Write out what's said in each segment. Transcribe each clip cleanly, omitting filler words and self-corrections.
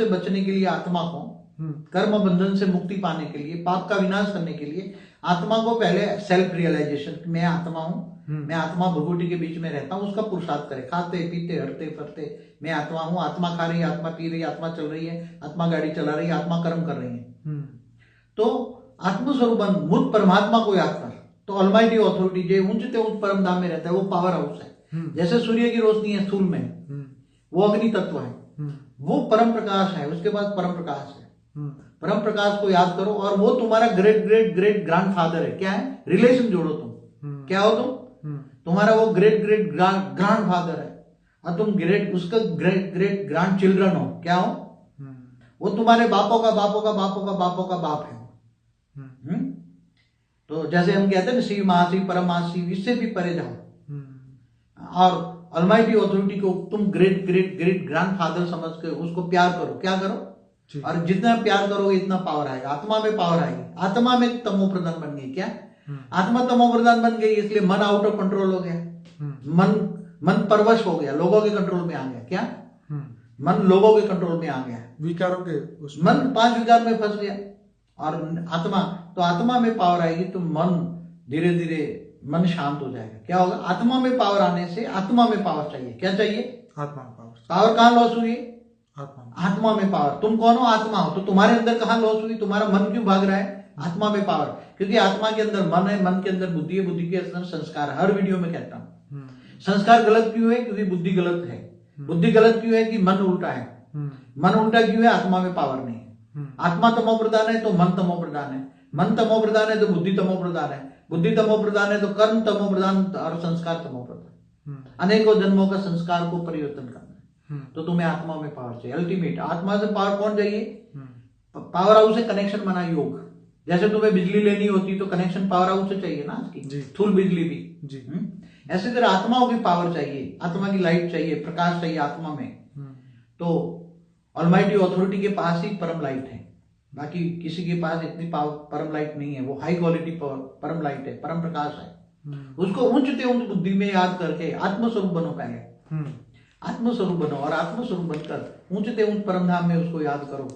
से बचने के लिए आत्मा को, कर्म बंधन से मुक्ति पाने के लिए, पाप का विनाश करने के लिए आत्मा को पहले सेल्फ रियलाइजेशन, मैं आत्मा हूं, मैं आत्मा भभूति के बीच में रहता हूं, उसका पुरुषार्थ करे। खाते पीते हरते फरते मैं आत्मा हूं, आत्मा खा रही है, आत्मा पी रही है, आत्मा चल रही है, आत्मा गाड़ी चला रही है, आत्मा कर्म कर रही है। तो आत्मस्वरूप मुझ परमात्मा को याद कर, तो ऑलमाइटी ऑथोरिटी जो ऊंचते उच्च परम धाम में रहता है, वो पावर हाउस है। जैसे सूर्य की रोशनी है स्थूल में, वो अग्नि तत्व है, वो परम प्रकाश है, उसके बाद परम प्रकाश है। परम प्रकाश को याद करो, और वो तुम्हारा great great great grand father है। क्या है? रिलेशन जोड़ो तुम, क्या हो तुम? तुम्हारा वो ग्रेट ग्रेट ग्रैंड फादर है, और तुम ग्रेट उसका ग्रेट ग्रेट ग्रैंड चिल्ड्रन हो। क्या हो? वो तुम्हारे बापों का बापों का बापों का बापों का बाप है। तो जैसे हम कहते हैं ना, शिव महाशिव परम महाशिव, इससे भी परे जाओ, और ऑलमाइटी ऑथोरिटी को तुम great great great grand father समझ के उसको प्यार करो। क्या करो? और जितना प्यार करोगे इतना पावर आएगा, आत्मा में पावर आएगी। आत्मा में तमो प्रधान बन गई। क्या? आत्मा तमो प्रधान बन गई, इसलिए मन आउट ऑफ कंट्रोल हो गया। मन परवश हो गया, लोगों के कंट्रोल में आ गया। क्या? मन लोगों के कंट्रोल में आ गया, विकारों के मन 5 विकार में फंस गया। और आत्मा, तो आत्मा में पावर आएगी तो मन धीरे धीरे मन शांत हो जाएगा। क्या होगा? आत्मा में पावर आने से, आत्मा में पावर चाहिए। क्या चाहिए? आत्मा में पावर। पावर कहाँ लॉस हुई? आत्मा में पावर। तुम कौन हो? आत्मा हो। तो तुम्हारे अंदर कहाँ लॉस हुई? तुम्हारा मन क्यों भाग रहा है? आत्मा में पावर, क्योंकि आत्मा के अंदर मन है, मन के अंदर बुद्धि है, बुद्धि के अंदर संस्कार है। हर वीडियो में कहता हूँ, संस्कार गलत क्यों है? क्योंकि बुद्धि गलत है। बुद्धि गलत क्यों है? कि मन उल्टा है। मन उल्टा क्यों है? आत्मा में पावर नहीं है। आत्मा तमो प्रधान है तो मन तमो प्रधान है, मन तमो प्रधान है तो बुद्धि तमो प्रधान है, बुद्धि तमो प्रधान है तो कर्म तमो प्रधान और संस्कार तमो प्रधान। अनेकों जन्मों का संस्कार को परिवर्तन करना है, तो तुम्हें आत्मा में पावर चाहिए। अल्टीमेट आत्मा से पावर कौन चाहिए? पावर हाउस से कनेक्शन बना योग। जैसे तुम्हें बिजली लेनी होती तो कनेक्शन पावर हाउस से चाहिए ना, उसकी स्थूल बिजली भी। ऐसे तरह आत्माओं की पावर चाहिए, आत्मा की लाइट चाहिए, प्रकाश चाहिए आत्मा में। तो ऑलमाइटी ऑथोरिटी के पास ही परम लाइट है, बाकी किसी के पास इतनी पावर परम लाइट नहीं है। वो हाई क्वालिटी परम लाइट है, परम प्रकाश है। उसको ऊंचते ऊंच बुद्धि में याद करके आत्मस्वरूप बनो। पहले आत्मस्वरूप बनो, और आत्मस्वरूप बनकर ऊंचते ऊंच परम धाम में उसको याद करो,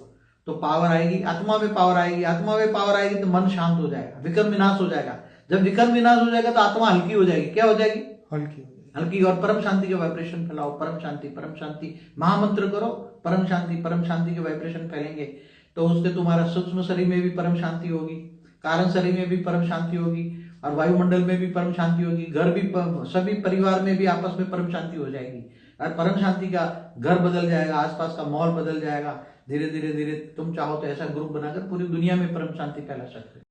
तो पावर आएगी। आत्मा में पावर आएगी, आत्मा में पावर आएगी तो मन शांत हो जाएगा, विकर्म विनाश हो जाएगा। जब विकर्म विनाश हो जाएगा तो आत्मा हल्की हो जाएगी। क्या हो जाएगी? हल्की। और परम शांति के वाइब्रेशन फैलाओ। परम शांति महामंत्र करो, परम शांति के वाइब्रेशन फैलेंगे, तो उससे तुम्हारा सूक्ष्म शरीर में भी परम शांति होगी, कारण शरीर में भी परम शांति होगी, और वायुमंडल में भी परम शांति होगी, घर भी, सभी परिवार में भी आपस में परम शांति हो जाएगी। और परम शांति का घर बदल जाएगा, आसपास का माहौल बदल जाएगा। धीरे धीरे तुम चाहो तो ऐसा ग्रुप बनाकर पूरी दुनिया में परम शांति फैला सकते हो।